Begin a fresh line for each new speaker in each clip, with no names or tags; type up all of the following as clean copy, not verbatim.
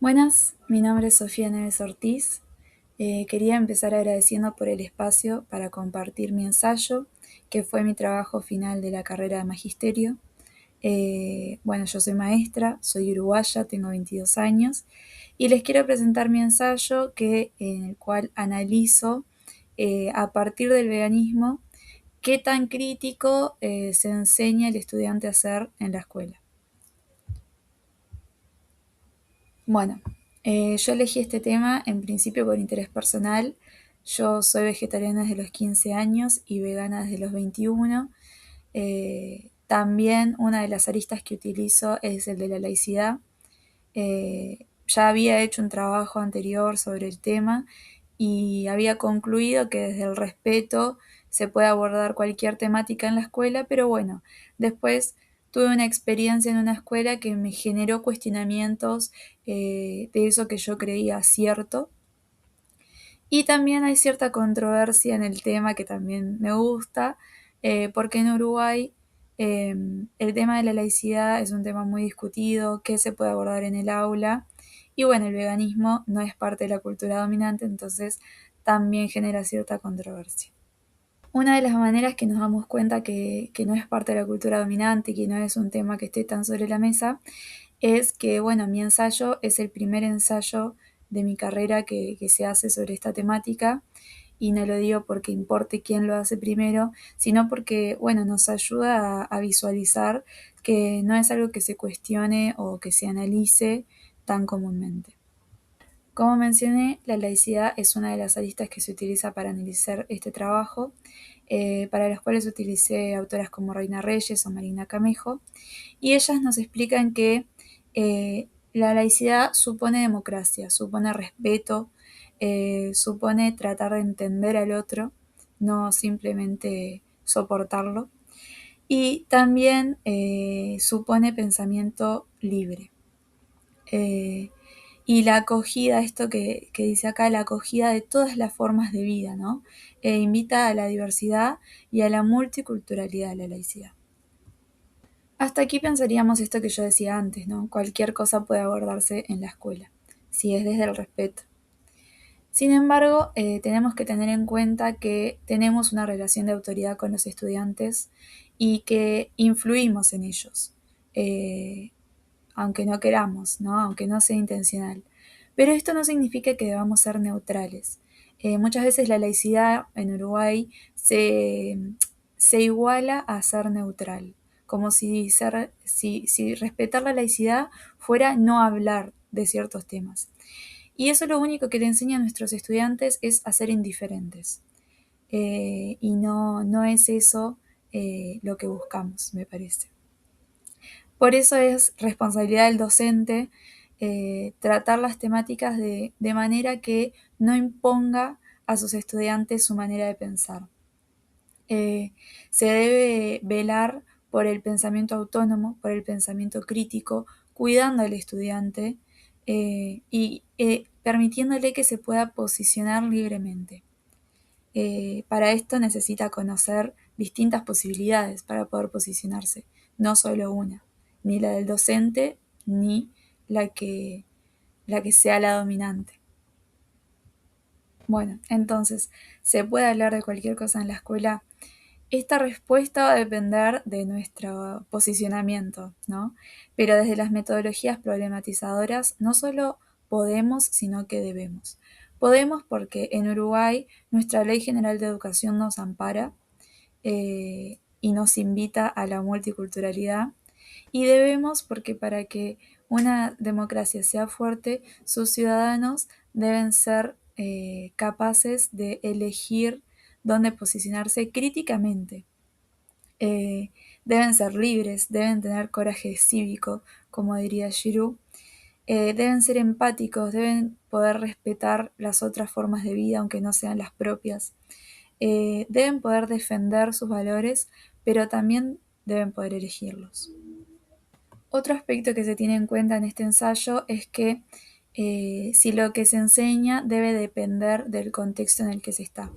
Buenas, mi nombre es Sofía Neves Ortiz. Quería empezar agradeciendo por el espacio para compartir mi ensayo, que fue mi trabajo final de la carrera de magisterio. Bueno, yo soy maestra, soy uruguaya, tengo 22 años y les quiero presentar mi ensayo en el cual analizo a partir del veganismo qué tan crítico se enseña al estudiante a ser en la escuela. Bueno, yo elegí este tema en principio por interés personal. Yo soy vegetariana desde los 15 años y vegana desde los 21. También una de las aristas que utilizo es el de la laicidad. Ya había hecho un trabajo anterior sobre el tema y había concluido que desde el respeto se puede abordar cualquier temática en la escuela, pero bueno, después tuve una experiencia en una escuela que me generó cuestionamientos de eso que yo creía cierto. Y también hay cierta controversia en el tema que también me gusta, porque en Uruguay eh, el tema de la laicidad es un tema muy discutido, que se puede abordar en el aula. Y bueno, el veganismo no es parte de la cultura dominante, entonces también genera cierta controversia. Una de las maneras que nos damos cuenta que no es parte de la cultura dominante y que no es un tema que esté tan sobre la mesa es que, bueno, mi ensayo es el primer ensayo de mi carrera que se hace sobre esta temática, y no lo digo porque importe quién lo hace primero, sino porque, bueno, nos ayuda a visualizar que no es algo que se cuestione o que se analice tan comúnmente. Como mencioné, la laicidad es una de las aristas que se utiliza para analizar este trabajo, para las cuales utilicé autoras como Reina Reyes o Marina Camejo, y ellas nos explican que la laicidad supone democracia, supone respeto, supone tratar de entender al otro, no simplemente soportarlo, y también supone pensamiento libre. Eh, y la acogida, esto que dice acá, la acogida de todas las formas de vida, ¿no? Invita a la diversidad y a la multiculturalidad de la laicidad. Hasta aquí pensaríamos esto que yo decía antes, ¿no? Cualquier cosa puede abordarse en la escuela, si es desde el respeto. Sin embargo, tenemos que tener en cuenta que tenemos una relación de autoridad con los estudiantes y que influimos en ellos, eh, aunque no queramos, ¿no? Aunque no sea intencional. Pero esto no significa que debamos ser neutrales. Muchas veces la laicidad en Uruguay se iguala a ser neutral, como si respetar la laicidad fuera no hablar de ciertos temas. Y eso lo único que le enseña a nuestros estudiantes es a ser indiferentes. Y no es eso lo que buscamos, me parece. Por eso es responsabilidad del docente tratar las temáticas de manera que no imponga a sus estudiantes su manera de pensar. Se debe velar por el pensamiento autónomo, por el pensamiento crítico, cuidando al estudiante y permitiéndole que se pueda posicionar libremente. Para esto necesita conocer distintas posibilidades para poder posicionarse, no solo una, ni la del docente ni la que, la que sea la dominante. Bueno, entonces, ¿se puede hablar de cualquier cosa en la escuela? Esta respuesta va a depender de nuestro posicionamiento, ¿no? Pero desde las metodologías problematizadoras no solo podemos, sino que debemos. Podemos porque en Uruguay nuestra Ley General de Educación nos ampara y nos invita a la multiculturalidad. Y debemos porque para que una democracia sea fuerte, sus ciudadanos deben ser capaces de elegir dónde posicionarse críticamente. Deben ser libres, deben tener coraje cívico, como diría Giroud, deben ser empáticos, deben poder respetar las otras formas de vida, aunque no sean las propias, deben poder defender sus valores, pero también deben poder elegirlos. Otro aspecto que se tiene en cuenta en este ensayo es que si lo que se enseña debe depender del contexto en el que se está.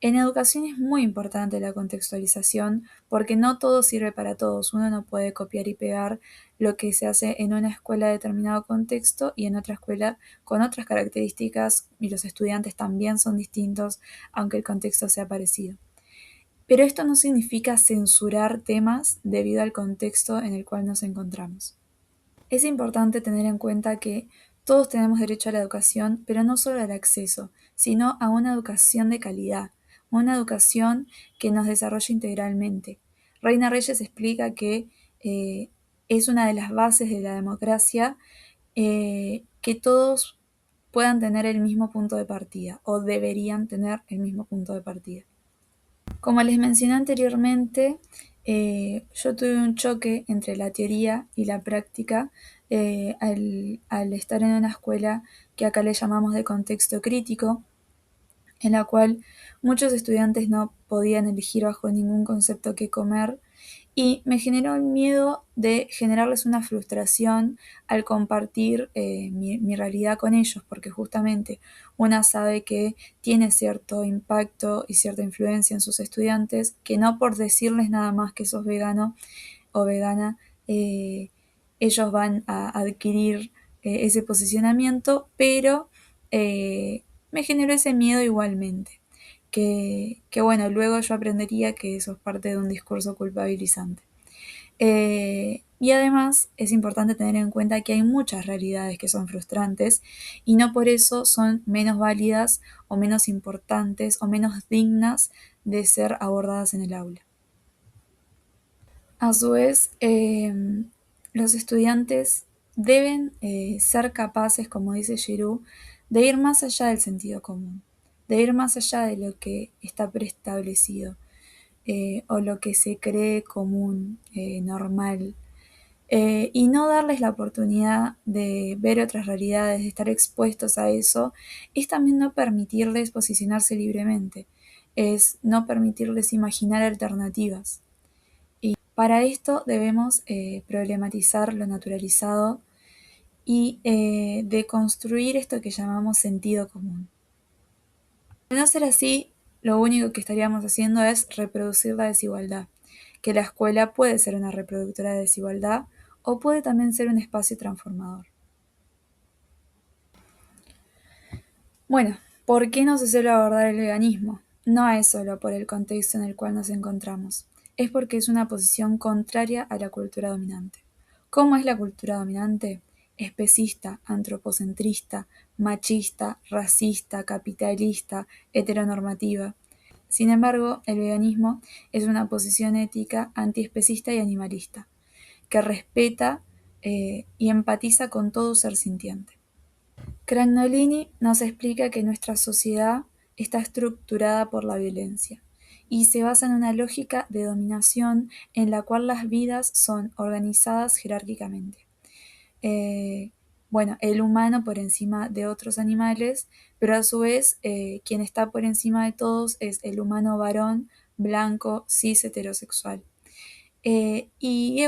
En educación es muy importante la contextualización porque no todo sirve para todos. Uno no puede copiar y pegar lo que se hace en una escuela de determinado contexto y en otra escuela con otras características, y los estudiantes también son distintos, aunque el contexto sea parecido. Pero esto no significa censurar temas debido al contexto en el cual nos encontramos. Es importante tener en cuenta que todos tenemos derecho a la educación, pero no solo al acceso, sino a una educación de calidad, una educación que nos desarrolle integralmente. Reina Reyes explica que es una de las bases de la democracia que todos puedan tener el mismo punto de partida o deberían tener el mismo punto de partida. Como les mencioné anteriormente, yo tuve un choque entre la teoría y la práctica al estar en una escuela que acá le llamamos de contexto crítico, en la cual muchos estudiantes no podían elegir bajo ningún concepto qué comer, y me generó el miedo de generarles una frustración al compartir mi realidad con ellos, porque justamente una sabe que tiene cierto impacto y cierta influencia en sus estudiantes, que no por decirles nada más que sos vegano o vegana, ellos van a adquirir ese posicionamiento, pero me generó ese miedo igualmente. Que bueno, luego yo aprendería que eso es parte de un discurso culpabilizante. Y además es importante tener en cuenta que hay muchas realidades que son frustrantes y no por eso son menos válidas o menos importantes o menos dignas de ser abordadas en el aula. A su vez, los estudiantes deben ser capaces, como dice Giroux, de ir más allá del sentido común, de ir más allá de lo que está preestablecido o lo que se cree común, normal, y no darles la oportunidad de ver otras realidades, de estar expuestos a eso, es también no permitirles posicionarse libremente, es no permitirles imaginar alternativas. Para esto debemos problematizar lo naturalizado y deconstruir esto que llamamos sentido común. De no ser así, lo único que estaríamos haciendo es reproducir la desigualdad, que la escuela puede ser una reproductora de desigualdad o puede también ser un espacio transformador. Bueno, ¿por qué no se suele abordar el veganismo? No es solo por el contexto en el cual nos encontramos, es porque es una posición contraria a la cultura dominante. ¿Cómo es la cultura dominante? Especista, antropocentrista, machista, racista, capitalista, heteronormativa. Sin embargo, el veganismo es una posición ética antiespecista y animalista, que respeta y empatiza con todo ser sintiente. Cragnolini nos explica que nuestra sociedad está estructurada por la violencia y se basa en una lógica de dominación en la cual las vidas son organizadas jerárquicamente. Eh, bueno, el humano por encima de otros animales, pero a su vez quien está por encima de todos es el humano varón, blanco, cis, heterosexual.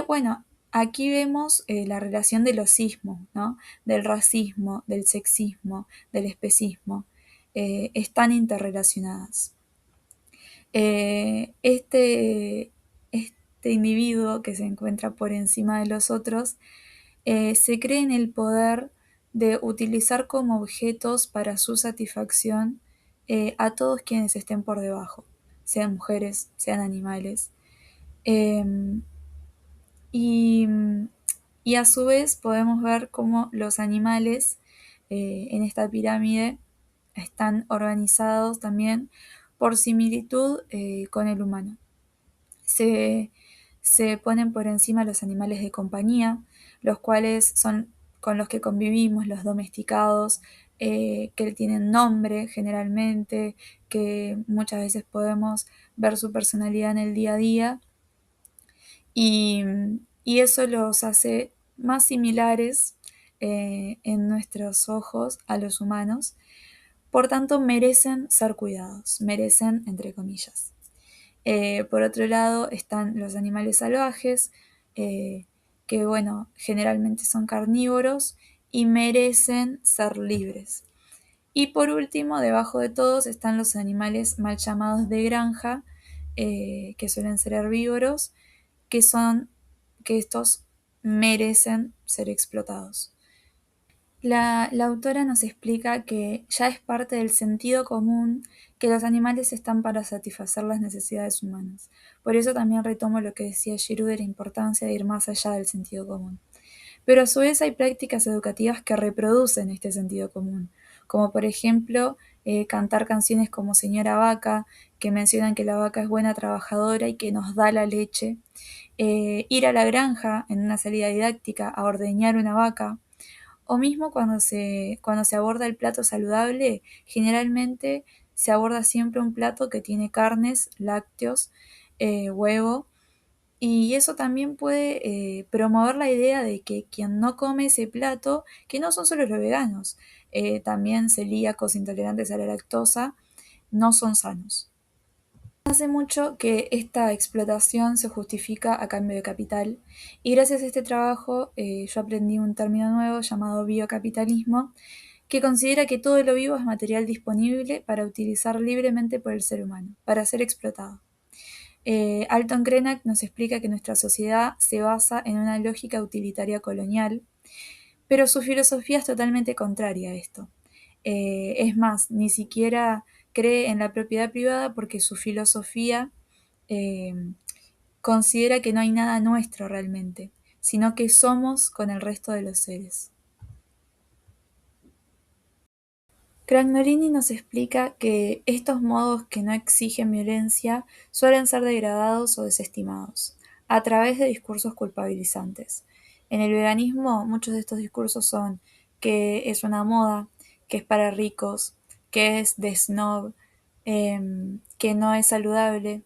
Bueno, aquí vemos la relación de los sismos, ¿no? Del racismo, del sexismo, del especismo. Están interrelacionadas. Este individuo que se encuentra por encima de los otros se cree en el poder de utilizar como objetos para su satisfacción a todos quienes estén por debajo, sean mujeres, sean animales. Em, y, y a su vez podemos ver cómo los animales en esta pirámide están organizados también por similitud con el humano. Se, se ponen por encima los animales de compañía, los cuales son con los que convivimos, los domesticados, que tienen nombre generalmente, que muchas veces podemos ver su personalidad en el día a día y, y eso los hace más similares en nuestros ojos a los humanos, por tanto merecen ser cuidados, merecen entre comillas. Por otro lado están los animales salvajes, que bueno, generalmente son carnívoros y merecen ser libres. Y por último, debajo de todos están los animales mal llamados de granja, que suelen ser herbívoros, que son que estos merecen ser explotados. La autora nos explica que ya es parte del sentido común que los animales están para satisfacer las necesidades humanas. Por eso también retomo lo que decía Giroud de la importancia de ir más allá del sentido común. Pero a su vez hay prácticas educativas que reproducen este sentido común, como por ejemplo cantar canciones como Señora Vaca, que mencionan que la vaca es buena trabajadora y que nos da la leche, ir a la granja en una salida didáctica a ordeñar una vaca, o mismo cuando se aborda el plato saludable, generalmente se aborda siempre un plato que tiene carnes, lácteos, huevo, y eso también puede promover la idea de que quien no come ese plato, que no son solo los veganos, también celíacos, intolerantes a la lactosa, no son sanos. Hace mucho que esta explotación se justifica a cambio de capital y gracias a este trabajo yo aprendí un término nuevo llamado biocapitalismo que considera que todo lo vivo es material disponible para utilizar libremente por el ser humano, para ser explotado. Alton Krenak nos explica que nuestra sociedad se basa en una lógica utilitaria colonial, pero su filosofía es totalmente contraria a esto. Es más, ni siquiera cree en la propiedad privada porque su filosofía eh, considera que no hay nada nuestro realmente, sino que somos con el resto de los seres. Cragnorini nos explica que estos modos que no exigen violencia suelen ser degradados o desestimados, a través de discursos culpabilizantes. En el veganismo, muchos de estos discursos son que es una moda, que es para ricos, que es de snob, que no es saludable,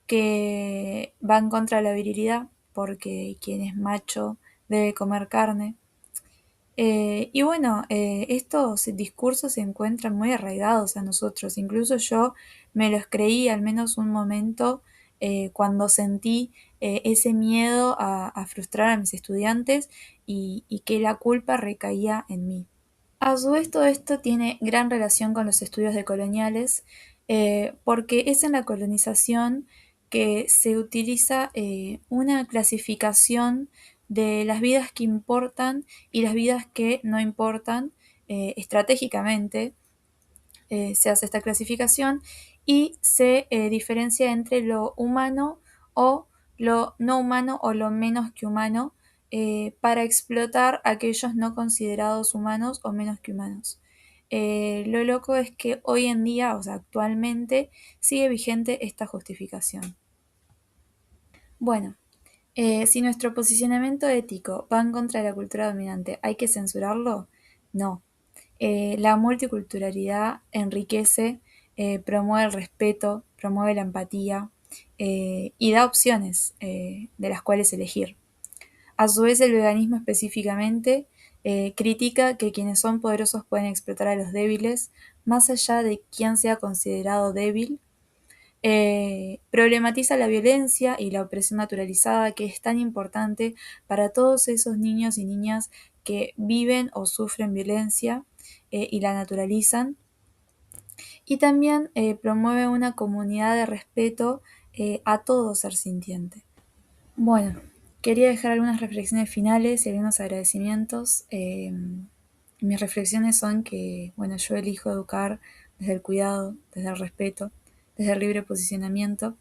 que va en contra de la virilidad, porque quien es macho debe comer carne. Y bueno, estos discursos se encuentran muy arraigados a nosotros. Incluso yo me los creí al menos un momento cuando sentí ese miedo a frustrar a mis estudiantes y que la culpa recaía en mí. A su vez, todo esto tiene gran relación con los estudios decoloniales, porque es en la colonización que se utiliza una clasificación de las vidas que importan y las vidas que no importan estratégicamente. Se hace esta clasificación y se diferencia entre lo humano o lo no humano o lo menos que humano para explotar a aquellos no considerados humanos o menos que humanos. Lo loco es que hoy en día, o sea, actualmente, sigue vigente esta justificación. Bueno, si nuestro posicionamiento ético va en contra de la cultura dominante, ¿hay que censurarlo? No. La multiculturalidad enriquece, promueve el respeto, promueve la empatía y da opciones de las cuales elegir. A su vez, el veganismo específicamente critica que quienes son poderosos pueden explotar a los débiles, más allá de quién sea considerado débil. Problematiza la violencia y la opresión naturalizada, que es tan importante para todos esos niños y niñas que viven o sufren violencia y la naturalizan. Y también promueve una comunidad de respeto a todo ser sintiente. Bueno, quería dejar algunas reflexiones finales y algunos agradecimientos. Mis reflexiones son que, bueno, yo elijo educar desde el cuidado, desde el respeto, desde el libre posicionamiento.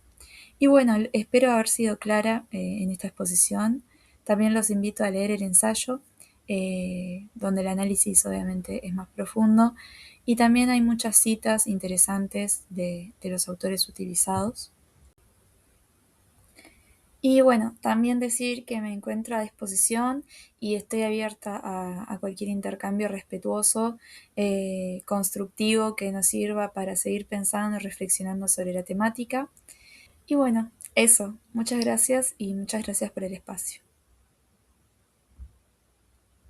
Y bueno, espero haber sido clara en esta exposición. También los invito a leer el ensayo, donde el análisis obviamente es más profundo. Y también hay muchas citas interesantes de los autores utilizados. Y bueno, también decir que me encuentro a disposición y estoy abierta a cualquier intercambio respetuoso, constructivo, que nos sirva para seguir pensando y reflexionando sobre la temática. Y bueno, eso. Muchas gracias y muchas gracias por el espacio.